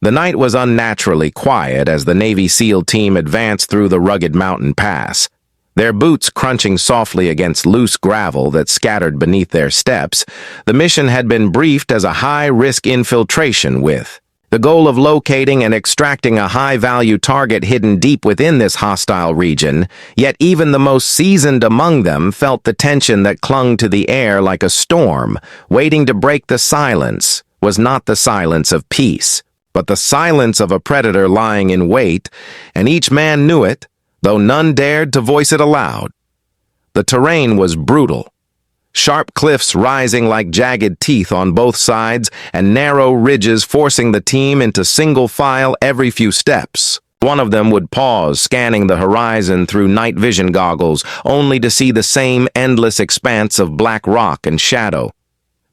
The night was unnaturally quiet as the Navy SEAL team advanced through the rugged mountain pass, their boots crunching softly against loose gravel that scattered beneath their steps. The mission had been briefed as a high-risk infiltration with the goal of locating and extracting a high-value target hidden deep within this hostile region, yet even the most seasoned among them felt the tension that clung to the air like a storm, waiting to break the silence. Was not the silence of peace, but the silence of a predator lying in wait, and each man knew it, though none dared to voice it aloud. The terrain was brutal. Sharp cliffs rising like jagged teeth on both sides, and narrow ridges forcing the team into single file every few steps. One of them would pause, scanning the horizon through night vision goggles, only to see the same endless expanse of black rock and shadow.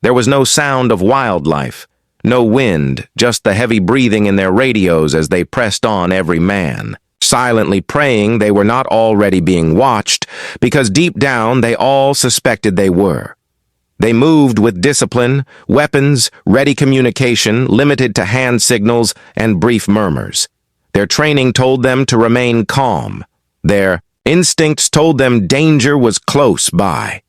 There was no sound of wildlife, no wind, just the heavy breathing in their radios as they pressed on every man, silently praying they were not already being watched, because deep down they all suspected they were. They moved with discipline, weapons, ready communication, limited to hand signals and brief murmurs. Their training told them to remain calm. Their instincts told them danger was close by.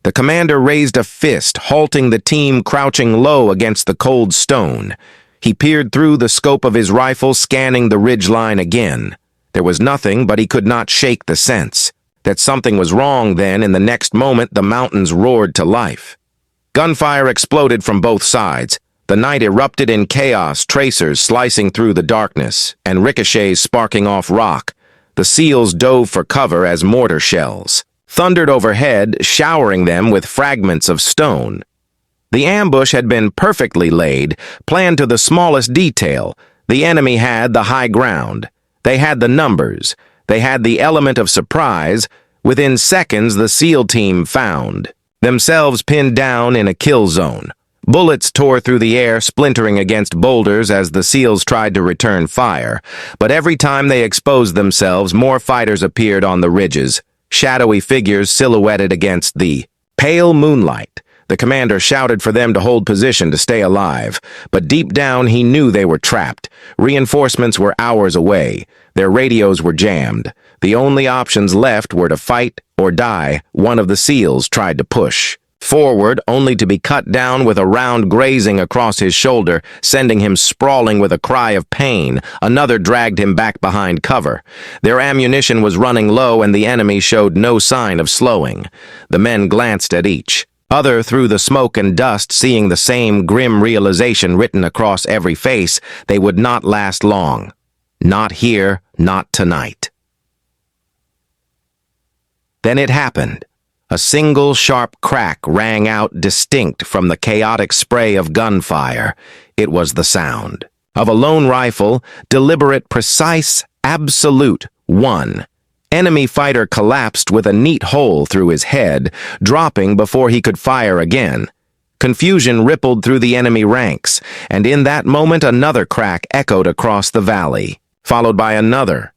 The commander raised a fist, halting the team crouching low against the cold stone. He peered through the scope of his rifle, scanning the ridgeline again. There was nothing, but he could not shake the sense that something was wrong. Then, in the next moment, the mountains roared to life. Gunfire exploded from both sides. The night erupted in chaos, tracers slicing through the darkness, and ricochets sparking off rock. The SEALs dove for cover as mortar shells thundered overhead, showering them with fragments of stone. The ambush had been perfectly laid, planned to the smallest detail. The enemy had the high ground. They had the numbers. They had the element of surprise. Within seconds, the SEAL team found themselves pinned down in a kill zone. Bullets tore through the air, splintering against boulders as the SEALs tried to return fire. But every time they exposed themselves, more fighters appeared on the ridges, shadowy figures silhouetted against the pale moonlight. The commander shouted for them to hold position to stay alive, but deep down he knew they were trapped. Reinforcements were hours away. Their radios were jammed. The only options left were to fight or die. One of the SEALs tried to push forward, only to be cut down with a round grazing across his shoulder, sending him sprawling with a cry of pain. Another dragged him back behind cover. Their ammunition was running low, and the enemy showed no sign of slowing. The men glanced at each other through the smoke and dust, seeing the same grim realization written across every face: they would not last long. Not here, not tonight. Then it happened. A single sharp crack rang out distinct from the chaotic spray of gunfire. It was the sound of a lone rifle, deliberate, precise, absolute. One enemy fighter collapsed with a neat hole through his head, dropping before he could fire again. Confusion rippled through the enemy ranks, and in that moment another crack echoed across the valley, followed by another.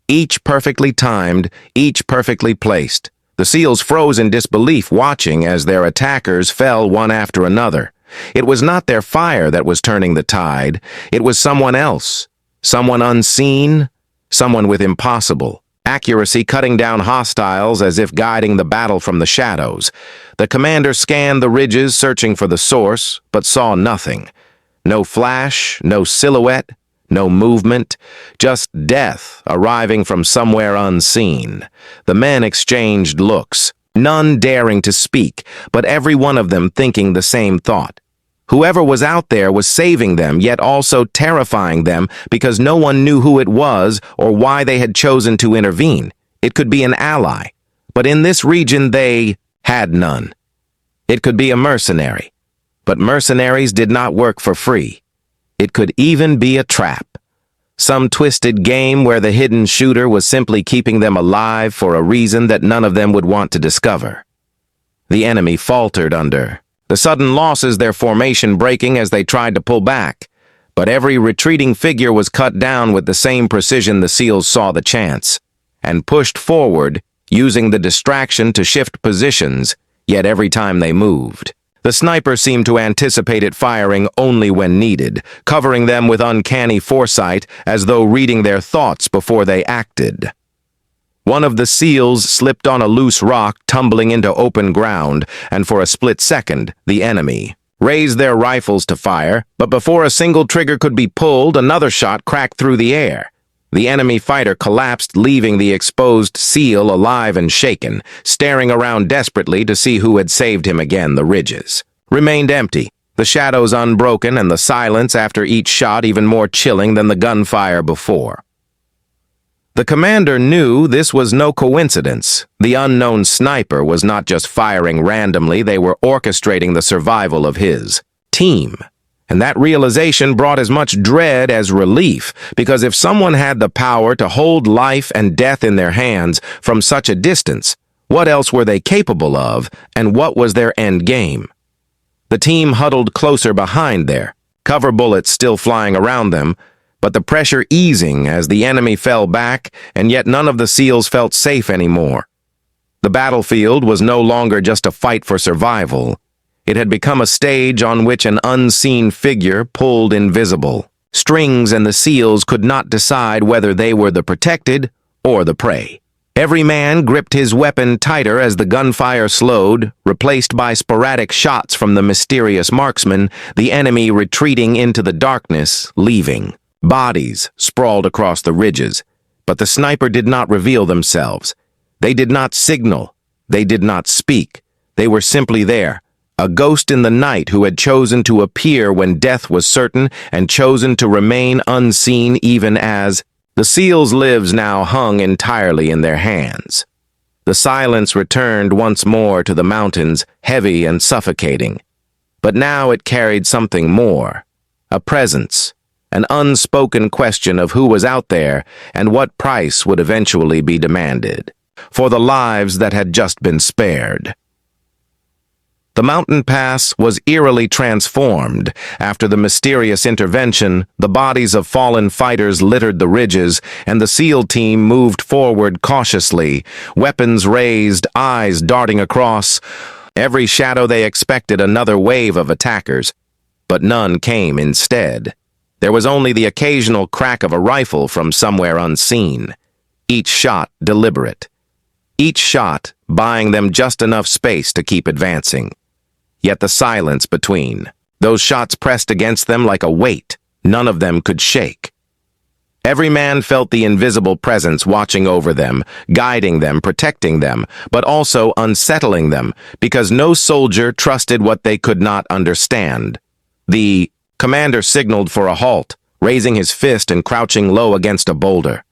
Each perfectly timed, each perfectly placed. The SEALs froze in disbelief, watching as their attackers fell one after another. It was not their fire that was turning the tide. It was someone else, someone unseen, someone with impossible accuracy, cutting down hostiles as if guiding the battle from the shadows. The commander scanned the ridges, searching for the source, but saw nothing. No flash, no silhouette, no movement, just death arriving from somewhere unseen. The men exchanged looks, none daring to speak, but every one of them thinking the same thought. Whoever was out there was saving them, yet also terrifying them, because no one knew who it was or why they had chosen to intervene. It could be an ally, but in this region they had none. It could be a mercenary, but mercenaries did not work for free. It could even be a trap. Some twisted game where the hidden shooter was simply keeping them alive for a reason that none of them would want to discover. The enemy faltered under the sudden losses, their formation breaking as they tried to pull back. But every retreating figure was cut down with the same precision. The SEALs saw the chance and pushed forward, using the distraction to shift positions, yet every time they moved, The sniper seemed to anticipate it firing only when needed, covering them with uncanny foresight as though reading their thoughts before they acted. One of the SEALs slipped on a loose rock, tumbling into open ground, and for a split second, the enemy raised their rifles to fire, but before a single trigger could be pulled, another shot cracked through the air. The enemy fighter collapsed, leaving the exposed SEAL alive and shaken, staring around desperately to see who had saved him again. The ridges remained empty, the shadows unbroken, and the silence after each shot even more chilling than the gunfire before. The commander knew this was no coincidence. The unknown sniper was not just firing randomly, they were orchestrating the survival of his team. And that realization brought as much dread as relief, because if someone had the power to hold life and death in their hands from such a distance, what else were they capable of, and what was their end game? The team huddled closer behind there, cover bullets still flying around them, but the pressure easing as the enemy fell back, and yet none of the SEALs felt safe anymore. The battlefield was no longer just a fight for survival. It had become a stage on which an unseen figure pulled invisible strings, and the SEALs could not decide whether they were the protected or the prey. Every man gripped his weapon tighter as the gunfire slowed, replaced by sporadic shots from the mysterious marksman, the enemy retreating into the darkness, leaving. Bodies sprawled across the ridges, but the sniper did not reveal themselves. They did not signal. They did not speak. They were simply there, a ghost in the night who had chosen to appear when death was certain and chosen to remain unseen even as the SEALs' lives now hung entirely in their hands. The silence returned once more to the mountains, heavy and suffocating. But now it carried something more, a presence. An unspoken question of who was out there and what price would eventually be demanded for the lives that had just been spared. The mountain pass was eerily transformed. After the mysterious intervention, the bodies of fallen fighters littered the ridges, and the SEAL team moved forward cautiously, weapons raised, eyes darting across. Every shadow they expected another wave of attackers, but none came instead. There was only the occasional crack of a rifle from somewhere unseen, each shot deliberate, each shot buying them just enough space to keep advancing. Yet the silence between, those shots pressed against them like a weight, none of them could shake. Every man felt the invisible presence watching over them, guiding them, protecting them, but also unsettling them, because no soldier trusted what they could not understand. The commander signaled for a halt, raising his fist and crouching low against a boulder.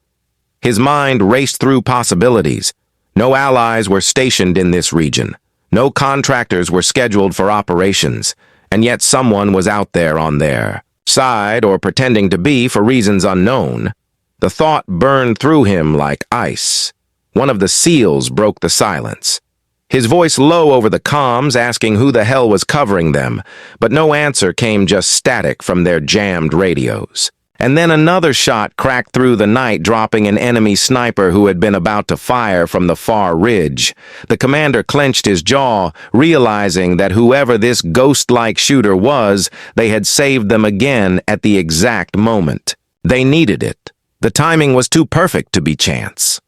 His mind raced through possibilities. No allies were stationed in this region. No contractors were scheduled for operations, and yet someone was out there on their side, or pretending to be for reasons unknown. The thought burned through him like ice. One of the SEALs broke the silence, his voice low over the comms, asking who the hell was covering them, but no answer came, just static from their jammed radios. And then another shot cracked through the night, dropping an enemy sniper who had been about to fire from the far ridge. The commander clenched his jaw, realizing that whoever this ghost-like shooter was, they had saved them again at the exact moment. They needed it. The timing was too perfect to be chance.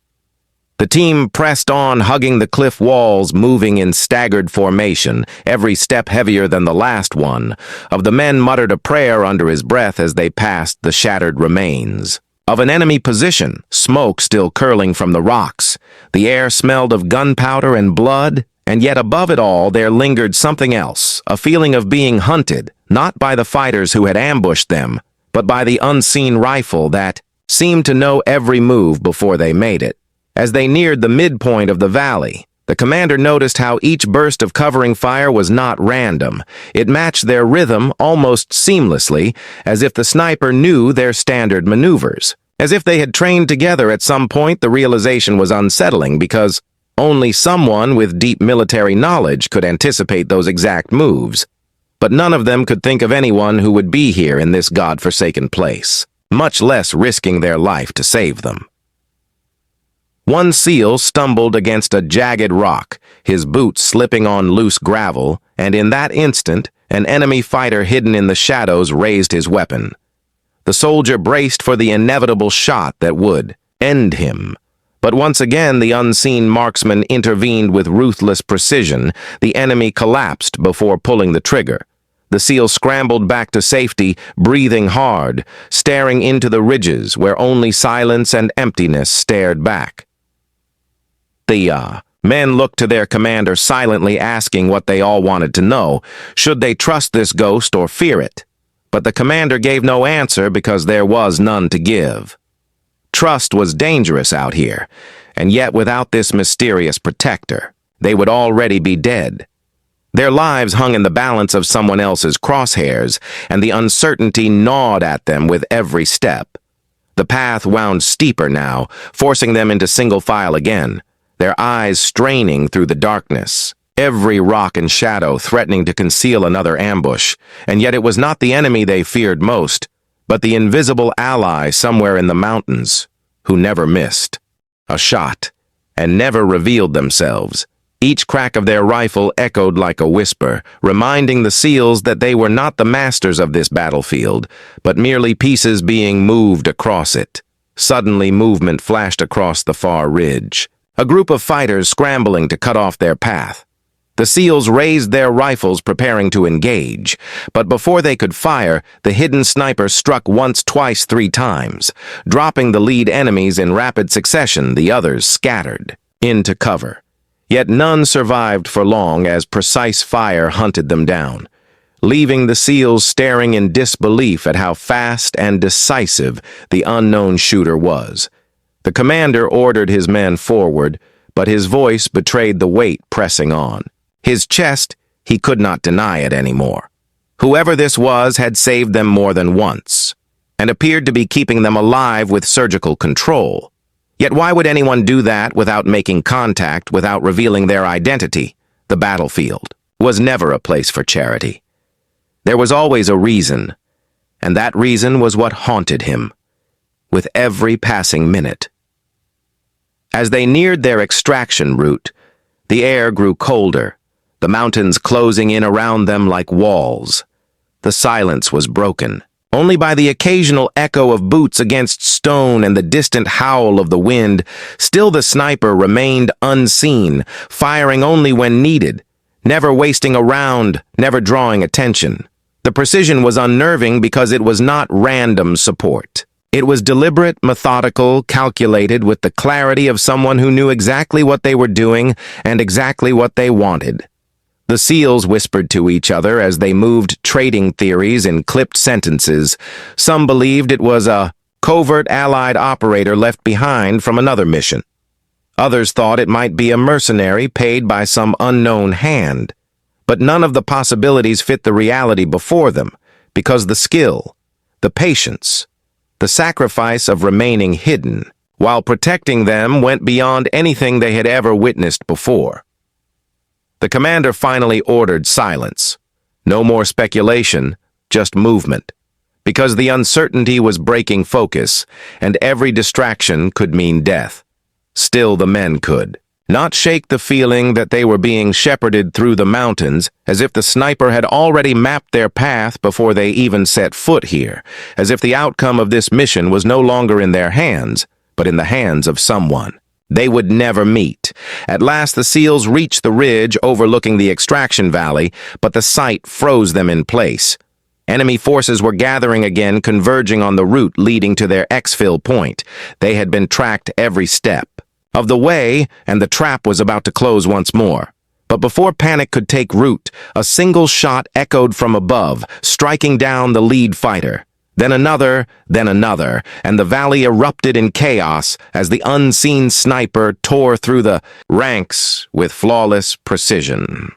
The team pressed on, hugging the cliff walls, moving in staggered formation, every step heavier than the last one. Of the men muttered a prayer under his breath as they passed the shattered remains of an enemy position, smoke still curling from the rocks. The air smelled of gunpowder and blood, and yet above it all there lingered something else, a feeling of being hunted, not by the fighters who had ambushed them, but by the unseen rifle that seemed to know every move before they made it. As they neared the midpoint of the valley, the commander noticed how each burst of covering fire was not random. It matched their rhythm almost seamlessly, as if the sniper knew their standard maneuvers. As if they had trained together at some point. The realization was unsettling, because only someone with deep military knowledge could anticipate those exact moves. But none of them could think of anyone who would be here in this godforsaken place, much less risking their life to save them. One SEAL stumbled against a jagged rock, his boots slipping on loose gravel, and in that instant, an enemy fighter hidden in the shadows raised his weapon. The soldier braced for the inevitable shot that would end him. But once again, the unseen marksman intervened with ruthless precision. The enemy collapsed before pulling the trigger. The SEAL scrambled back to safety, breathing hard, staring into the ridges where only silence and emptiness stared back. The men looked to their commander, silently asking what they all wanted to know. Should they trust this ghost or fear it? But the commander gave no answer because there was none to give. Trust was dangerous out here, and yet without this mysterious protector, they would already be dead. Their lives hung in the balance of someone else's crosshairs, and the uncertainty gnawed at them with every step. The path wound steeper now, forcing them into single file again, their eyes straining through the darkness, every rock and shadow threatening to conceal another ambush, and yet it was not the enemy they feared most, but the invisible ally somewhere in the mountains, who never missed a shot and never revealed themselves. Each crack of their rifle echoed like a whisper, reminding the SEALs that they were not the masters of this battlefield, but merely pieces being moved across it. Suddenly, movement flashed across the far ridge, a group of fighters scrambling to cut off their path. The SEALs raised their rifles, preparing to engage, but before they could fire, the hidden sniper struck once, twice, 3 times. Dropping the lead enemies in rapid succession, the others scattered into cover. Yet none survived for long as precise fire hunted them down, leaving the SEALs staring in disbelief at how fast and decisive the unknown shooter was. The commander ordered his men forward, but his voice betrayed the weight pressing on. His chest, he could not deny it anymore. Whoever this was had saved them more than once, and appeared to be keeping them alive with surgical control. Yet why would anyone do that without making contact, without revealing their identity? The battlefield was never a place for charity. There was always a reason, and that reason was what haunted him, with every passing minute. As they neared their extraction route, the air grew colder, the mountains closing in around them like walls. The silence was broken, only by the occasional echo of boots against stone and the distant howl of the wind. Still the sniper remained unseen, firing only when needed, never wasting a round, never drawing attention. The precision was unnerving because it was not random support. It was deliberate, methodical, calculated with the clarity of someone who knew exactly what they were doing and exactly what they wanted. The SEALs whispered to each other as they moved, trading theories in clipped sentences. Some believed it was a covert Allied operator left behind from another mission. Others thought it might be a mercenary paid by some unknown hand. But none of the possibilities fit the reality before them, because the skill, the patience, the sacrifice of remaining hidden while protecting them went beyond anything they had ever witnessed before. The commander finally ordered silence. No more speculation, just movement, because the uncertainty was breaking focus, and every distraction could mean death. Still the men could not shake the feeling that they were being shepherded through the mountains, as if the sniper had already mapped their path before they even set foot here, as if the outcome of this mission was no longer in their hands, but in the hands of someone they would never meet. At last the SEALs reached the ridge overlooking the extraction valley, but the sight froze them in place. Enemy forces were gathering again, converging on the route leading to their exfil point. They had been tracked every step of the way, and the trap was about to close once more. But before panic could take root, a single shot echoed from above, striking down the lead fighter. Then another, and the valley erupted in chaos as the unseen sniper tore through the ranks with flawless precision.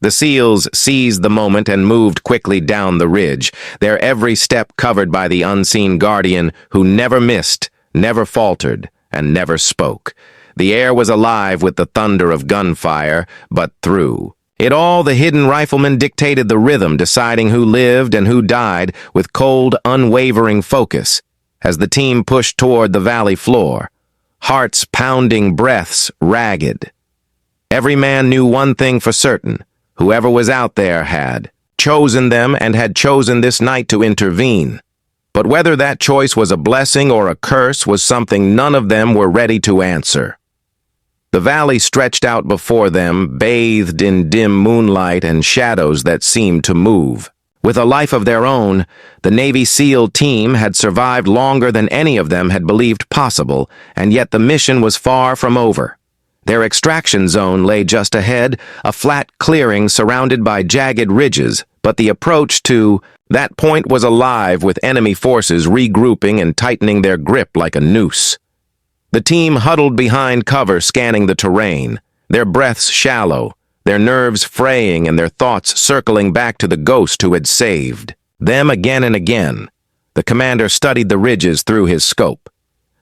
The SEALs seized the moment and moved quickly down the ridge, their every step covered by the unseen guardian who never missed, never faltered, and never spoke. The air was alive with the thunder of gunfire, but through it all, the hidden rifleman dictated the rhythm, deciding who lived and who died with cold, unwavering focus as the team pushed toward the valley floor, hearts pounding, breaths ragged. Every man knew one thing for certain: Whoever was out there had chosen them and had chosen this night to intervene. But whether that choice was a blessing or a curse was something none of them were ready to answer. The valley stretched out before them, bathed in dim moonlight and shadows that seemed to move. With a life of their own, the Navy SEAL team had survived longer than any of them had believed possible, and yet the mission was far from over. Their extraction zone lay just ahead, a flat clearing surrounded by jagged ridges, but the approach to that point was alive with enemy forces regrouping and tightening their grip like a noose. The team huddled behind cover, scanning the terrain, their breaths shallow, their nerves fraying and their thoughts circling back to the ghost who had saved them again and again. The commander studied the ridges through his scope.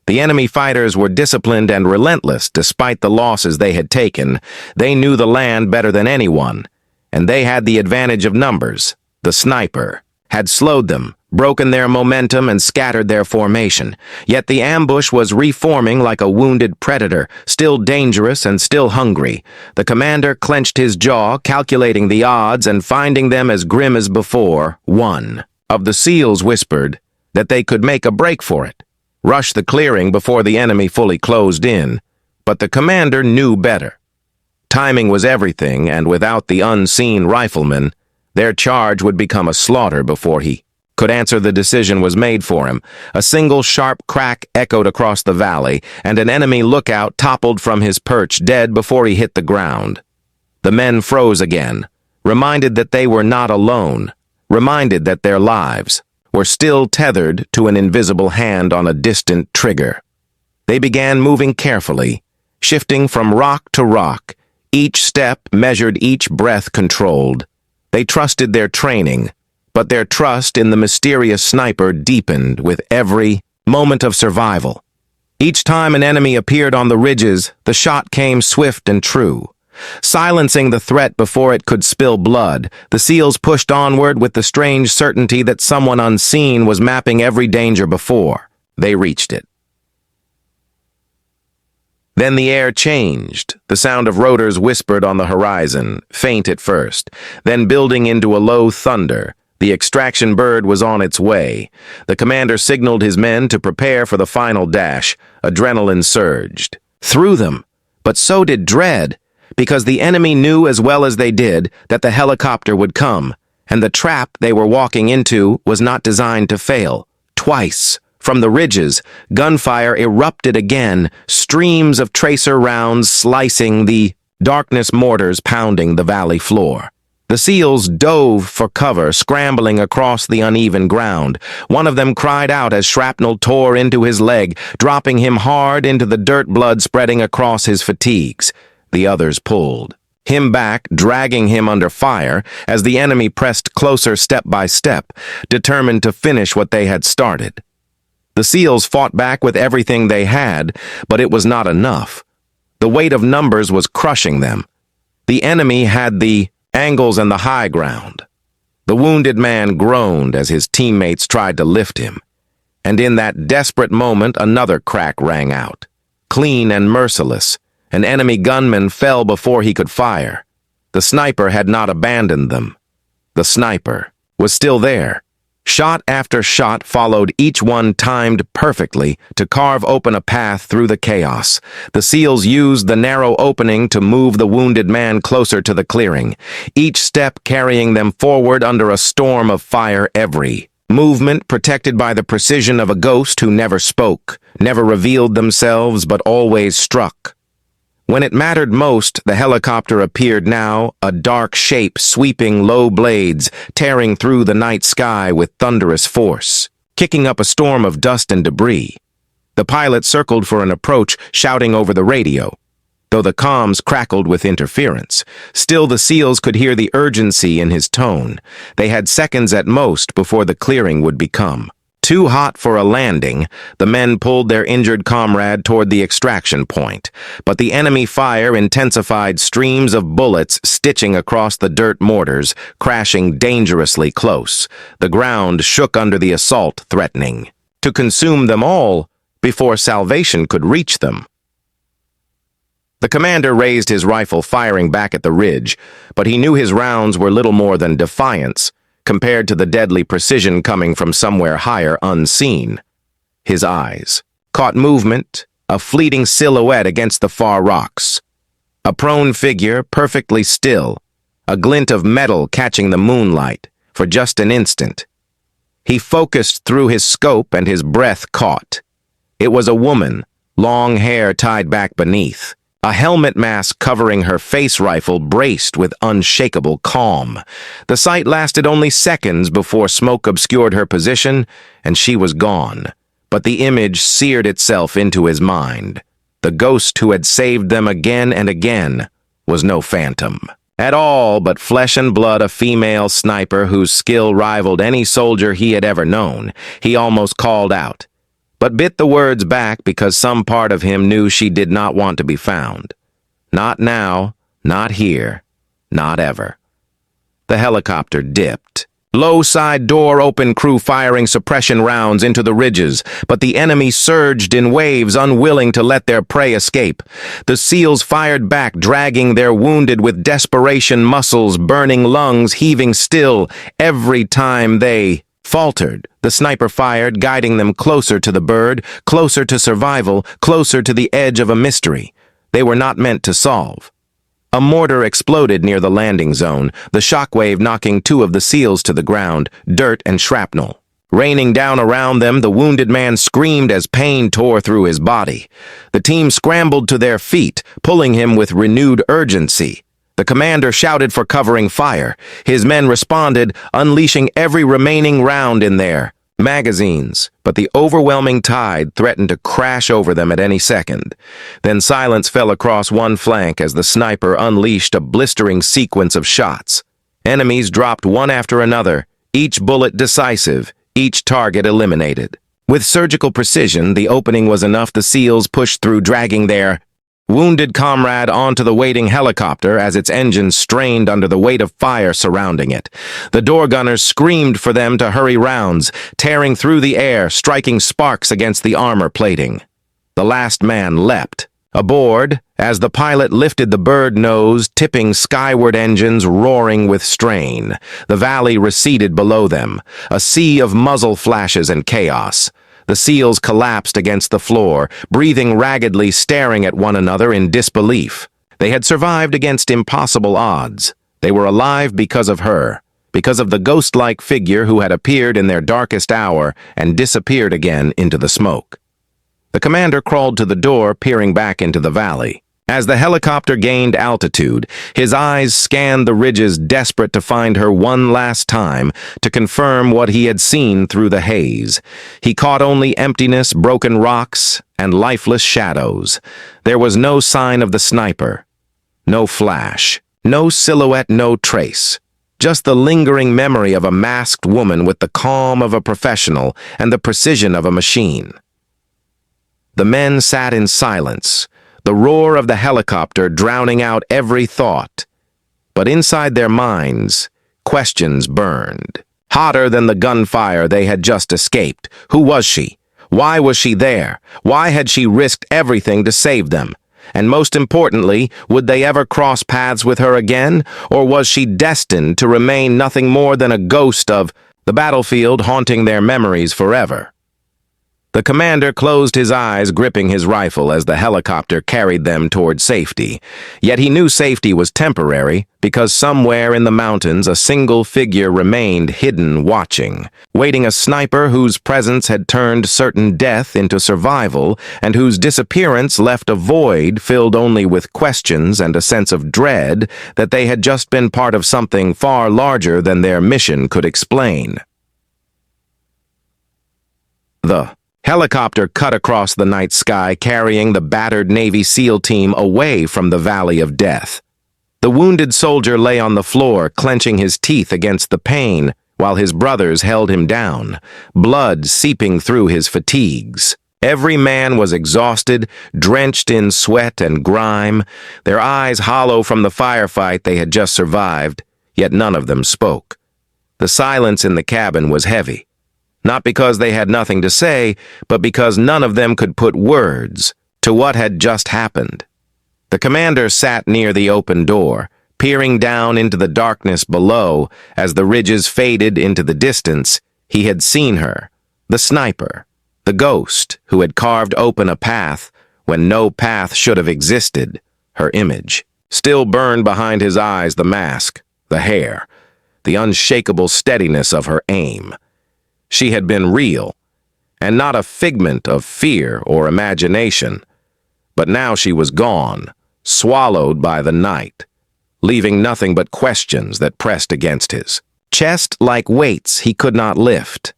The enemy fighters were disciplined and relentless despite the losses they had taken. They knew the land better than anyone, and they had the advantage of numbers. The sniper had slowed them, broken their momentum, and scattered their formation. Yet the ambush was reforming like a wounded predator, still dangerous and still hungry. The commander clenched his jaw, calculating the odds and finding them as grim as before. One of the SEALs whispered that they could make a break for it, rush the clearing before the enemy fully closed in. But the commander knew better. Timing was everything, and without the unseen riflemen, their charge would become a slaughter before he could answer. The decision was made for him. A single sharp crack echoed across the valley, and an enemy lookout toppled from his perch, dead before he hit the ground. The men froze again, reminded that they were not alone, reminded that their lives were still tethered to an invisible hand on a distant trigger. They began moving carefully, shifting from rock to rock, each step measured, each breath controlled. They trusted their training, but their trust in the mysterious sniper deepened with every moment of survival. Each time an enemy appeared on the ridges, the shot came swift and true. Silencing the threat before it could spill blood, the SEALs pushed onward with the strange certainty that someone unseen was mapping every danger before they reached it. Then the air changed. The sound of rotors whispered on the horizon, faint at first, then building into a low thunder. The extraction bird was on its way. The commander signaled his men to prepare for the final dash. Adrenaline surged through them, but so did dread, because the enemy knew as well as they did that the helicopter would come, and the trap they were walking into was not designed to fail. Twice, from the ridges, gunfire erupted again, streams of tracer rounds slicing the darkness, mortars pounding the valley floor. The SEALs dove for cover, scrambling across the uneven ground. One of them cried out as shrapnel tore into his leg, dropping him hard into the dirt, blood spreading across his fatigues. The others pulled him back, dragging him under fire as the enemy pressed closer step by step, determined to finish what they had started. The SEALs fought back with everything they had, but it was not enough. The weight of numbers was crushing them. The enemy had the angles and the high ground. The wounded man groaned as his teammates tried to lift him, and in that desperate moment another crack rang out. Clean and merciless, an enemy gunman fell before he could fire. The sniper had not abandoned them. The sniper was still there. Shot after shot followed, each one timed perfectly to carve open a path through the chaos. The SEALs used the narrow opening to move the wounded man closer to the clearing, each step carrying them forward under a storm of fire, every movement protected by the precision of a ghost who never spoke, never revealed themselves, but always struck. When it mattered most, the helicopter appeared now, a dark shape sweeping low blades, tearing through the night sky with thunderous force, kicking up a storm of dust and debris. The pilot circled for an approach, shouting over the radio. Though the comms crackled with interference, still the SEALs could hear the urgency in his tone. They had seconds at most before the clearing would become too hot for a landing. The men pulled their injured comrade toward the extraction point, but the enemy fire intensified, streams of bullets stitching across the dirt mortars, crashing dangerously close. The ground shook under the assault, threatening to consume them all before salvation could reach them. The commander raised his rifle, firing back at the ridge, but he knew his rounds were little more than defiance compared to the deadly precision coming from somewhere higher unseen. His eyes caught movement, a fleeting silhouette against the far rocks. A prone figure, perfectly still, a glint of metal catching the moonlight for just an instant. He focused through his scope and his breath caught. It was a woman, long hair tied back beneath, a helmet mask covering her face, rifle braced with unshakable calm. The sight lasted only seconds before smoke obscured her position, and she was gone. But the image seared itself into his mind. The ghost who had saved them again and again was no phantom at all, but flesh and blood, a female sniper whose skill rivaled any soldier he had ever known. He almost called out, but bit the words back because some part of him knew she did not want to be found. Not now, not here, not ever. The helicopter dipped. Low side door open, crew firing suppression rounds into the ridges, but the enemy surged in waves, unwilling to let their prey escape. The SEALs fired back, dragging their wounded with desperation, muscles burning, lungs heaving still. Every time they faltered, the sniper fired, guiding them closer to the bird, closer to survival, closer to the edge of a mystery they were not meant to solve. A mortar exploded near the landing zone, the shockwave knocking two of the SEALs to the ground, dirt and shrapnel. Raining down around them, the wounded man screamed as pain tore through his body. The team scrambled to their feet, pulling him with renewed urgency. The commander shouted for covering fire. His men responded, unleashing every remaining round in their magazines, but the overwhelming tide threatened to crash over them at any second. Then silence fell across one flank as the sniper unleashed a blistering sequence of shots. Enemies dropped one after another, each bullet decisive, each target eliminated. With surgical precision, the opening was enough. The SEALs pushed through, dragging their wounded comrade onto the waiting helicopter as its engines strained under the weight of fire surrounding it. The door gunners screamed for them to hurry rounds, tearing through the air, striking sparks against the armor plating. The last man leapt aboard as the pilot lifted the bird nose, tipping skyward, engines roaring with strain. The valley receded below them, a sea of muzzle flashes and chaos. The SEALs collapsed against the floor, breathing raggedly, staring at one another in disbelief. They had survived against impossible odds. They were alive because of her, because of the ghost-like figure who had appeared in their darkest hour and disappeared again into the smoke. The commander crawled to the door, peering back into the valley. As the helicopter gained altitude, his eyes scanned the ridges, desperate to find her one last time, to confirm what he had seen through the haze. He caught only emptiness, broken rocks, and lifeless shadows. There was no sign of the sniper, no flash, no silhouette, no trace. Just the lingering memory of a masked woman with the calm of a professional and the precision of a machine. The men sat in silence, the roar of the helicopter drowning out every thought. But inside their minds, questions burned. Hotter than the gunfire they had just escaped. Who was she? Why was she there? Why had she risked everything to save them? And most importantly, would they ever cross paths with her again? Or was she destined to remain nothing more than a ghost of the battlefield, haunting their memories forever? The commander closed his eyes, gripping his rifle as the helicopter carried them toward safety. Yet he knew safety was temporary, because somewhere in the mountains a single figure remained hidden, watching, waiting, a sniper whose presence had turned certain death into survival, and whose disappearance left a void filled only with questions and a sense of dread that they had just been part of something far larger than their mission could explain. The helicopter cut across the night sky, carrying the battered Navy SEAL team away from the valley of death. The wounded soldier lay on the floor, clenching his teeth against the pain, while his brothers held him down, blood seeping through his fatigues. Every man was exhausted, drenched in sweat and grime, their eyes hollow from the firefight they had just survived, yet none of them spoke. The silence in the cabin was heavy. Not because they had nothing to say, but because none of them could put words to what had just happened. The commander sat near the open door, peering down into the darkness below. As the ridges faded into the distance, he had seen her, the sniper, the ghost who had carved open a path when no path should have existed, her image. Still burned behind his eyes the mask, the hair, the unshakable steadiness of her aim. She had been real, and not a figment of fear or imagination. But now she was gone, swallowed by the night, leaving nothing but questions that pressed against his chest like weights he could not lift.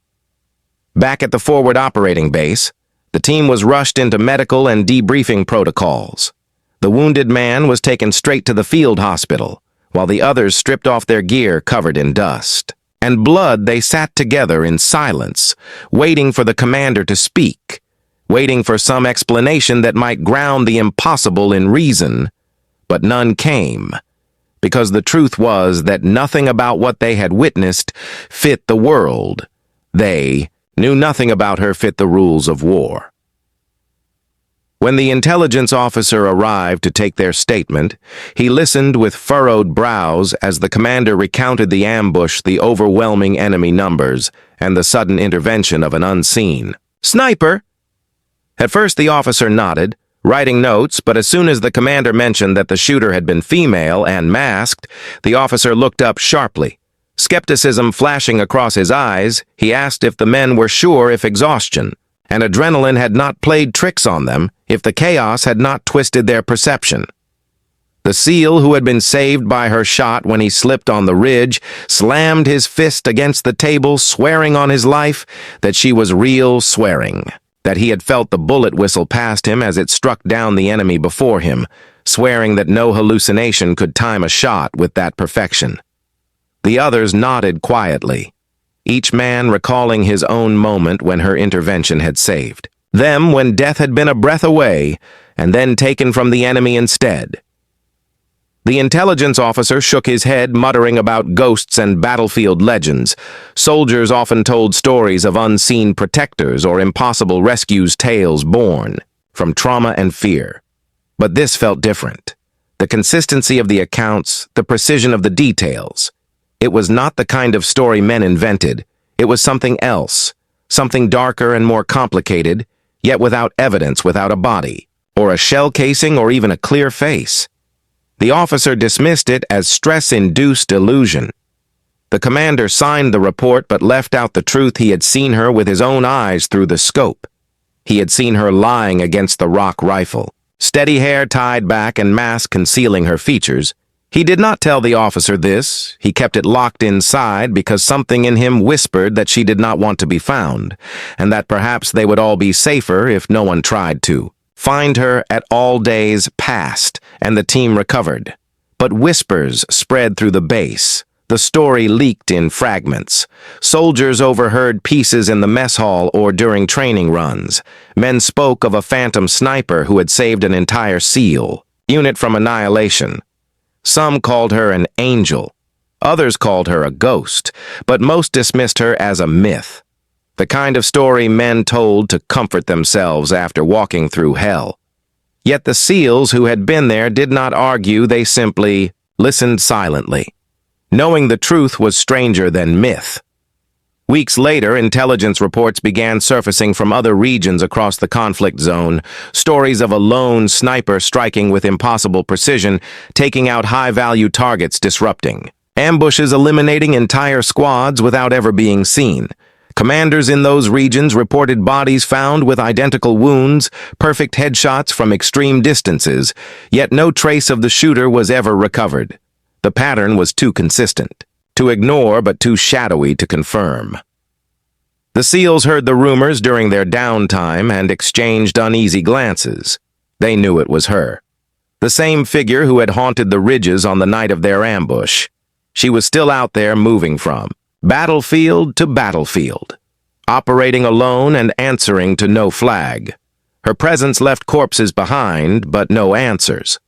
Back at the forward operating base, the team was rushed into medical and debriefing protocols. The wounded man was taken straight to the field hospital, while the others stripped off their gear covered in dust and blood. They sat together in silence, waiting for the commander to speak, waiting for some explanation that might ground the impossible in reason. But none came, because the truth was that nothing about what they had witnessed fit the world. They knew nothing about her fit the rules of war. When the intelligence officer arrived to take their statement, he listened with furrowed brows as the commander recounted the ambush, the overwhelming enemy numbers, and the sudden intervention of an unseen sniper. At first the officer nodded, writing notes, but as soon as the commander mentioned that the shooter had been female and masked, the officer looked up sharply. Skepticism flashing across his eyes, he asked if the men were sure if exhaustion and adrenaline had not played tricks on them, if the chaos had not twisted their perception. The SEAL, who had been saved by her shot when he slipped on the ridge, slammed his fist against the table, swearing on his life that she was real, swearing that he had felt the bullet whistle past him as it struck down the enemy before him, swearing that no hallucination could time a shot with that perfection. The others nodded quietly, each man recalling his own moment when her intervention had saved them, when death had been a breath away and then taken from the enemy instead. The intelligence officer shook his head, muttering about ghosts and battlefield legends. Soldiers often told stories of unseen protectors or impossible rescues, tales born from trauma and fear. But this felt different. The consistency of the accounts, the precision of the details. It was not the kind of story men invented. It was something else, something darker and more complicated, yet without evidence, without a body, or a shell casing, or even a clear face. The officer dismissed it as stress-induced illusion. The commander signed the report but left out the truth. He had seen her with his own eyes through the scope. He had seen her lying against the rock rifle, steady hair tied back and mask concealing her features. He did not tell the officer this. He kept it locked inside because something in him whispered that she did not want to be found, and that perhaps they would all be safer if no one tried to find her at all. Days passed, and the team recovered. But whispers spread through the base. The story leaked in fragments. Soldiers overheard pieces in the mess hall or during training runs. Men spoke of a phantom sniper who had saved an entire SEAL unit from annihilation. Some called her an angel. Others called her a ghost, but most dismissed her as a myth. The kind of story men told to comfort themselves after walking through hell. Yet the SEALs who had been there did not argue. They simply listened silently, knowing the truth was stranger than myth. Weeks later, intelligence reports began surfacing from other regions across the conflict zone, stories of a lone sniper striking with impossible precision, taking out high-value targets, disrupting ambushes, eliminating entire squads without ever being seen. Commanders in those regions reported bodies found with identical wounds, perfect headshots from extreme distances, yet no trace of the shooter was ever recovered. The pattern was too consistent to ignore, but too shadowy to confirm. The SEALs heard the rumors during their downtime and exchanged uneasy glances. They knew it was her, the same figure who had haunted the ridges on the night of their ambush. She was still out there, moving from battlefield to battlefield, operating alone and answering to no flag. Her presence left corpses behind, but no answers.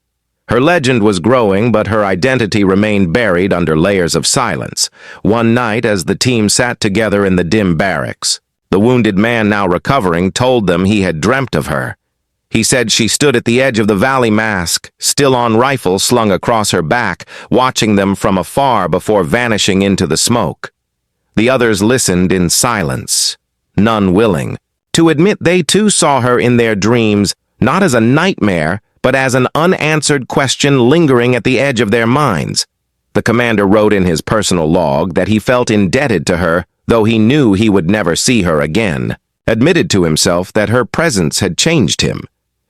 Her legend was growing, but her identity remained buried under layers of silence. One night, as the team sat together in the dim barracks, the wounded man, now recovering, told them he had dreamt of her. He said she stood at the edge of the valley mask, still on rifle slung across her back, watching them from afar before vanishing into the smoke. The others listened in silence, none willing to admit they too saw her in their dreams, not as a nightmare, but as an unanswered question lingering at the edge of their minds. The commander wrote in his personal log that he felt indebted to her, though he knew he would never see her again, admitted to himself that her presence had changed him.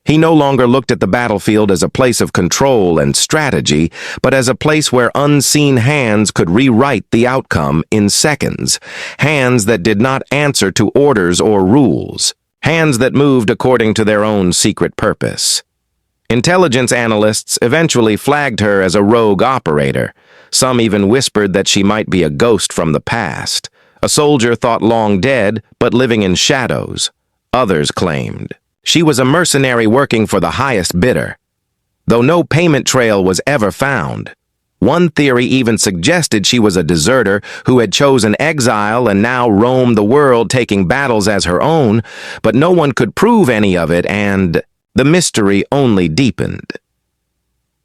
He no longer looked at the battlefield as a place of control and strategy, but as a place where unseen hands could rewrite the outcome in seconds. Hands that did not answer to orders or rules. Hands that moved according to their own secret purpose. Intelligence analysts eventually flagged her as a rogue operator. Some even whispered that she might be a ghost from the past. A soldier thought long dead, but living in shadows. Others claimed she was a mercenary working for the highest bidder, though no payment trail was ever found. One theory even suggested she was a deserter who had chosen exile and now roamed the world taking battles as her own, but no one could prove any of it, and the mystery only deepened.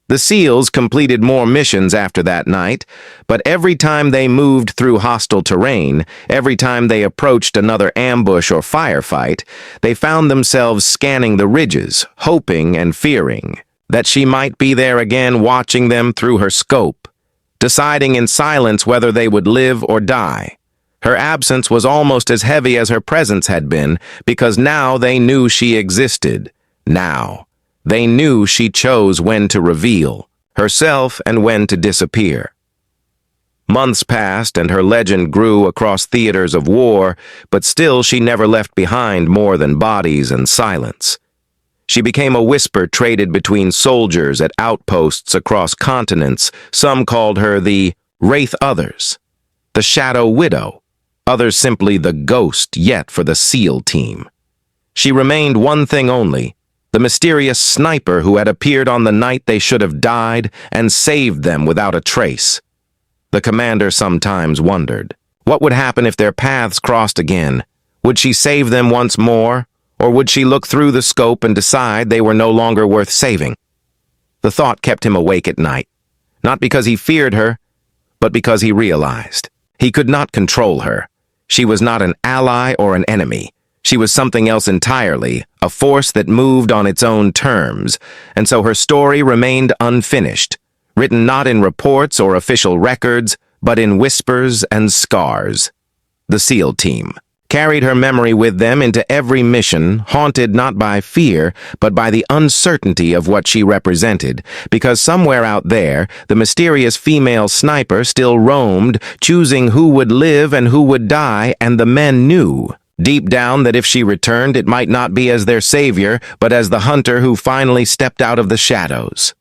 The SEALs completed more missions after that night, but every time they moved through hostile terrain, every time they approached another ambush or firefight, they found themselves scanning the ridges, hoping and fearing that she might be there again watching them through her scope, deciding in silence whether they would live or die. Her absence was almost as heavy as her presence had been, because now they knew she existed. Now. They knew she chose when to reveal herself and when to disappear. Months passed and her legend grew across theaters of war, but still she never left behind more than bodies and silence. She became a whisper traded between soldiers at outposts across continents. Some called her the Wraith Others, the Shadow Widow, others simply the Ghost yet for the SEAL team. She remained one thing only: the mysterious sniper who had appeared on the night they should have died and saved them without a trace. The commander sometimes wondered, what would happen if their paths crossed again? Would she save them once more, or would she look through the scope and decide they were no longer worth saving? The thought kept him awake at night, not because he feared her, but because he realized he could not control her. She was not an ally or an enemy. She was something else entirely, a force that moved on its own terms, and so her story remained unfinished, written not in reports or official records, but in whispers and scars. The SEAL team carried her memory with them into every mission, haunted not by fear, but by the uncertainty of what she represented, because somewhere out there, the mysterious female sniper still roamed, choosing who would live and who would die, and the men knew deep down that if she returned, it might not be as their savior, but as the hunter who finally stepped out of the shadows.